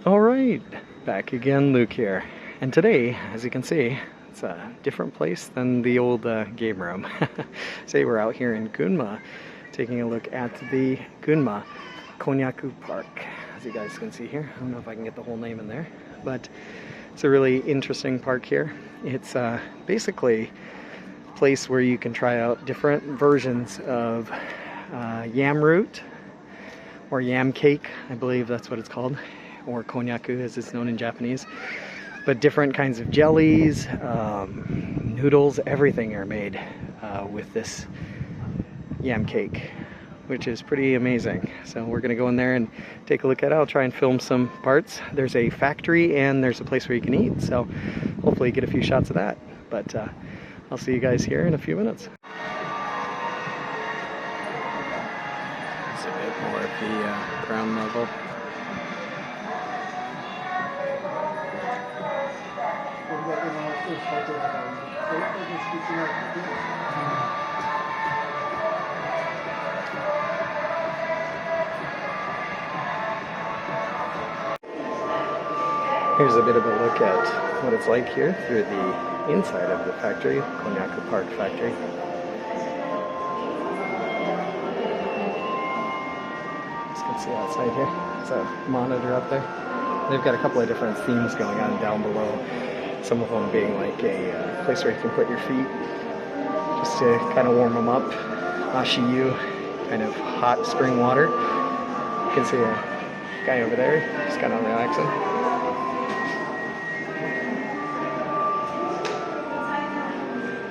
Alright, back again, Luke here. And today, as you can see, it's a different place than the old game room. Today we're out here in Gunma, taking a look at the Gunma Konnyaku Park. As you guys can see here, I don't know if I can get the whole name in there, but it's a really interesting park here. It's basically a place where you can try out different versions of yam root, or yam cake, I believe that's what it's called, or konnyaku as it's known in Japanese. But different kinds of jellies, noodles, everything are made with this yam cake, which is pretty amazing. So we're gonna go in there and take a look at it. I'll try and film some parts. There's a factory and there's a place where you can eat, so hopefully get a few shots of that. But I'll see you guys here in a few minutes. It's a bit more at the ground level. Here's a bit of a look at what it's like here through the inside of the factory, Konnyaku Park factory. As you can see outside here, there's a monitor up there. They've got a couple of different themes going on down below. Some of them being like a place where you can put your feet just to kind of warm them up. Ashiyu, kind of hot spring water. You can see a guy over there just kind of relaxing.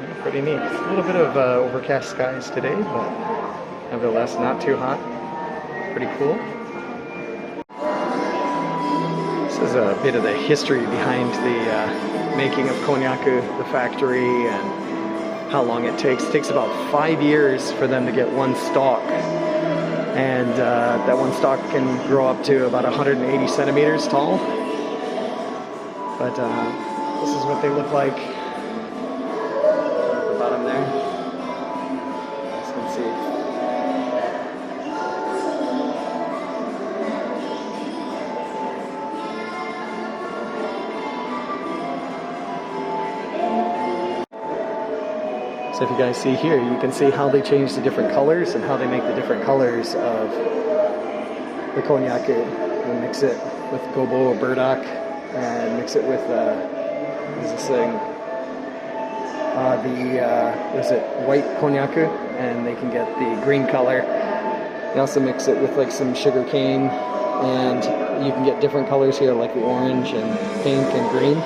Yeah, pretty neat. A little bit of overcast skies today, but nevertheless not too hot. Pretty cool. This is a bit of the history behind the making of Konnyaku, the factory, and how long it takes. It takes about 5 years for them to get one stalk, and that one stalk can grow up to about 180 centimeters tall. But this is what they look like at the bottom there, as you can see. So if you guys see here, you can see how they change the different colors and how they make the different colors of the konnyaku. They mix it with gobo or burdock and mix it with, what is this thing? Is it white konnyaku? And they can get the green color. They also mix it with like some sugar cane, and you can get different colors here like the orange and pink and green.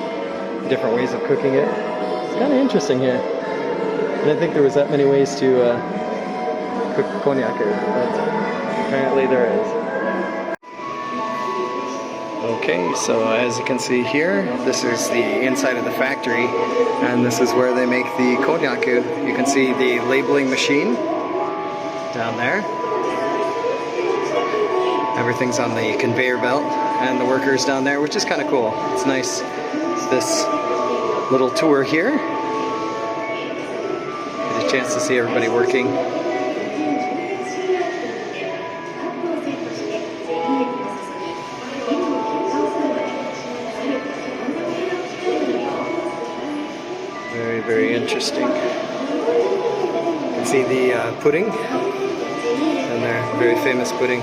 Different ways of cooking it. It's kind of interesting here. I didn't think there was that many ways to cook konnyaku, but apparently there is. Okay, so as you can see here, this is the inside of the factory, and this is where they make the konnyaku. You can see the labeling machine down there. Everything's on the conveyor belt, and the workers down there, which is kind of cool. It's nice. It's this little tour here. Chance to see everybody working. Very, very interesting. You can see the pudding, and their very famous pudding.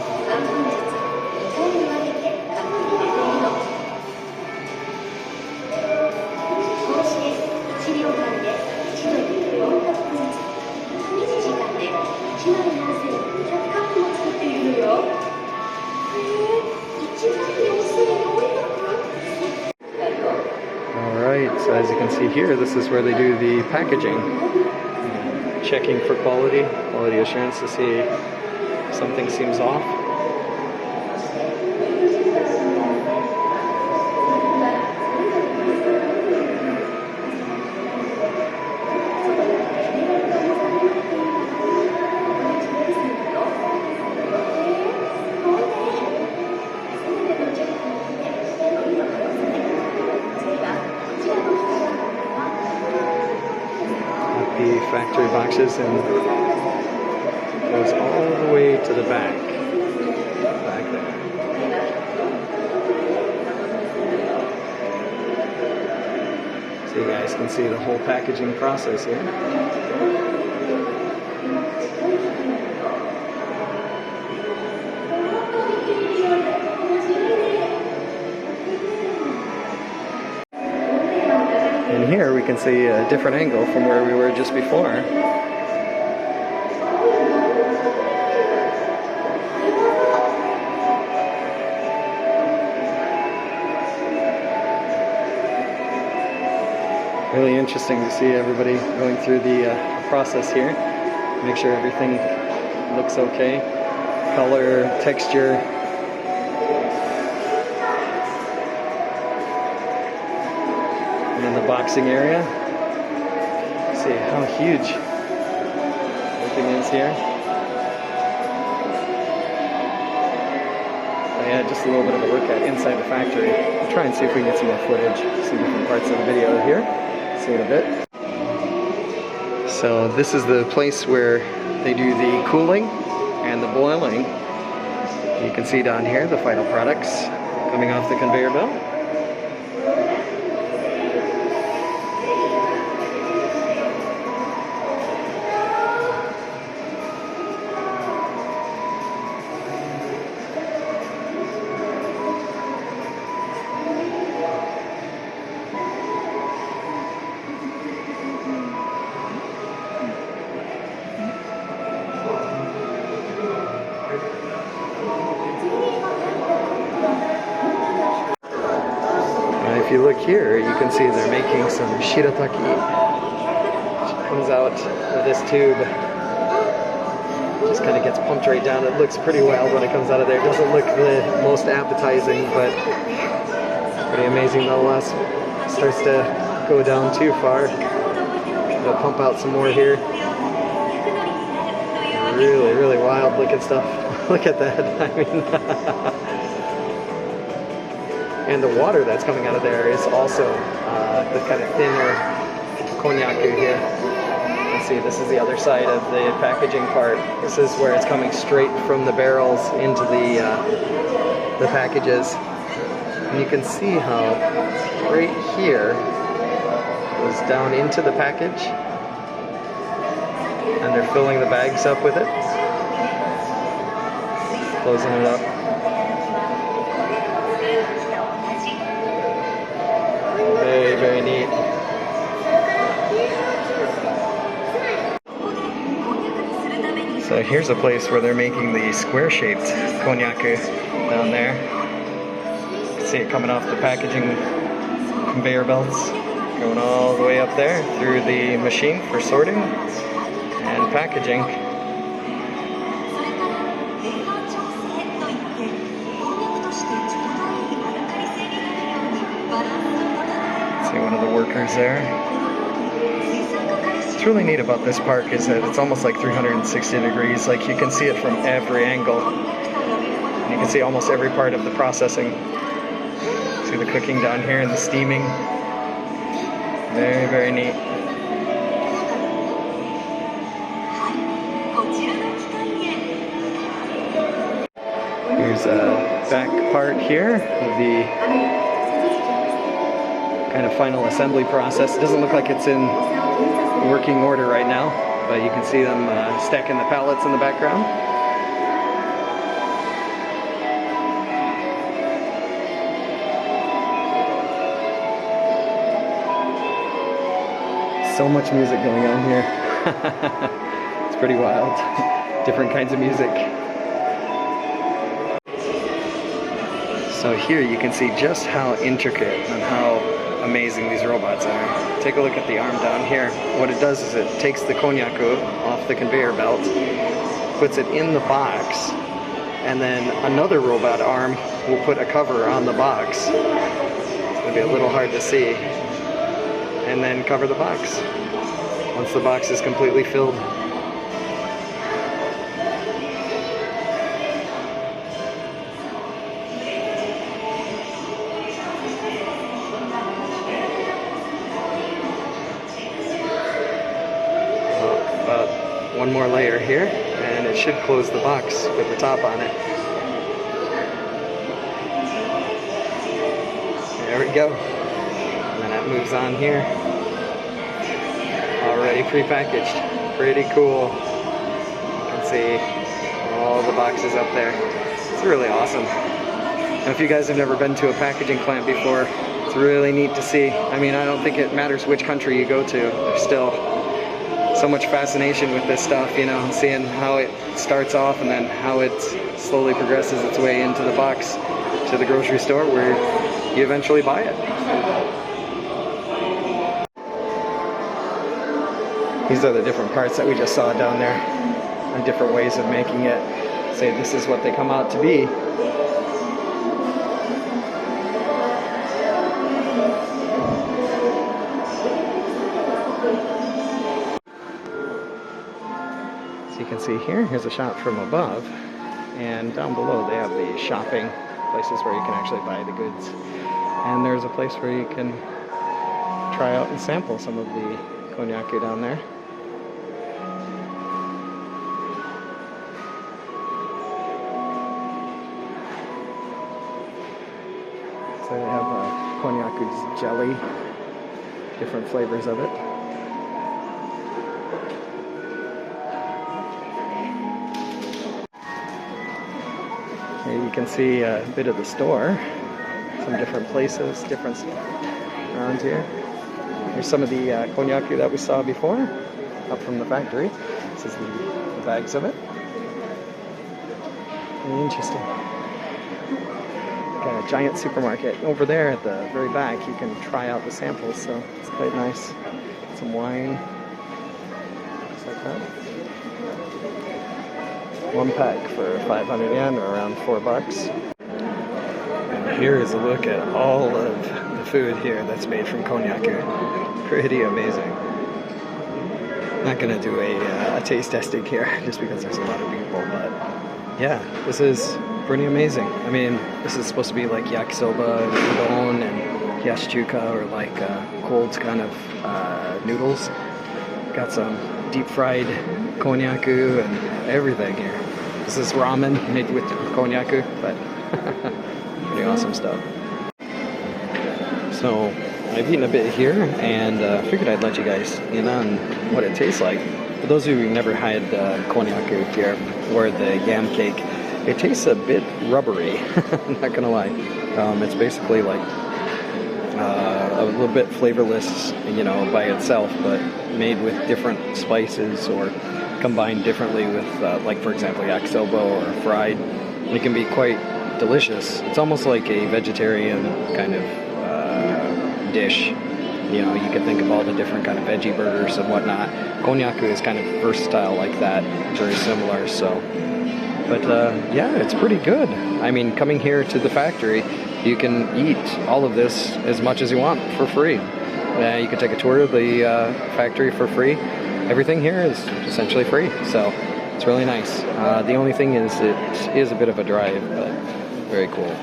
Alright, so as you can see here, this is where they do the packaging. Checking for quality assurance to see if something seems off. The factory boxes and goes all the way to the back there. So you guys can see the whole packaging process here. And here we can see a different angle from where we were just before. Really interesting to see everybody going through the process here. Make sure everything looks okay. Color, texture. And then the boxing area. See how huge everything is here. Oh yeah, just a little bit of a look at inside the factory. We'll try and see if we can get some more footage, some different parts of the video here. See in a bit. So this is the place where they do the cooling and the boiling. You can see down here the final products coming off the conveyor belt. If you look here, you can see they're making some shirataki, which comes out of this tube. Just kind of gets pumped right down. It looks pretty wild when it comes out of there. It doesn't look the most appetizing, but pretty amazing nonetheless. Starts to go down too far. They'll pump out some more here. Really, really wild looking stuff. Look at that. I mean, and the water that's coming out of there is also the kind of thinner konnyaku here. You can see this is the other side of the packaging part. This is where it's coming straight from the barrels into the packages. And you can see how right here goes down into the package, and they're filling the bags up with it, closing it up. Very, very neat. So here's a place where they're making the square-shaped konnyaku down there. You can see it coming off the packaging conveyor belts, going all the way up there through the machine for sorting and packaging. See one of the workers there. What's really neat about this park is that it's almost like 360 degrees. Like you can see it from every angle. And you can see almost every part of the processing. See the cooking down here and the steaming. Very, very neat. Here's a back part here of the kind of final assembly process. It doesn't look like it's in working order right now, but you can see them stacking the pallets in the background. So much music going on here. It's pretty wild. Different kinds of music. So here you can see just how intricate and how amazing these robots are. Take a look at the arm down here. What it does is it takes the konnyaku off the conveyor belt, puts it in the box, and then another robot arm will put a cover on the box. It's going to be a little hard to see. And then cover the box once the box is completely filled. One more layer here, and it should close the box with the top on it. There we go. And then that moves on here. already prepackaged. Pretty cool. You can see all the boxes up there. It's really awesome. And if you guys have never been to a packaging plant before, it's really neat to see. I mean, I don't think it matters which country you go to. There's still so much fascination with this stuff, you know, seeing how it starts off and then how it slowly progresses its way into the box to the grocery store where you eventually buy it. These are the different parts that we just saw down there, and different ways of making it. Say this is what they come out to be. So you can see here's a shot from above, and down below they have the shopping places where you can actually buy the goods. And there's a place where you can try out and sample some of the konnyaku down there. So they have Konnyaku jelly, different flavors of it. Here you can see a bit of the store, some different places, different around here. Here's some of the konnyaku that we saw before, up from the factory. This is the bags of it. Very interesting. Got a giant supermarket. Over there at the very back, you can try out the samples, so it's quite nice. Some wine, just like that. One pack for 500 yen, or around $4. And here is a look at all of the food here that's made from konnyaku. Pretty amazing. Not gonna do a taste testing here, just because there's a lot of people, but yeah, this is pretty amazing. I mean, this is supposed to be like yakisoba, udon, and yashichuka, or like cold kind of noodles. Got some deep fried konnyaku and everything here. This is ramen made with konnyaku, but pretty awesome stuff. So I've eaten a bit here, and figured I'd let you guys in on what it tastes like. For those of you who've never had konnyaku here, or the yam cake, it tastes a bit rubbery. I'm not gonna lie. It's basically like a little bit flavorless, you know, by itself, but made with different spices or combined differently with, like for example, yakisoba or fried. And it can be quite delicious. It's almost like a vegetarian kind of dish. You know, you could think of all the different kind of veggie burgers and whatnot. Konnyaku is kind of versatile like that, very similar. So, but yeah, it's pretty good. I mean, coming here to the factory, you can eat all of this as much as you want for free. You can take a tour of the factory for free. Everything here is essentially free, so it's really nice. The only thing is it is a bit of a drive, but very cool.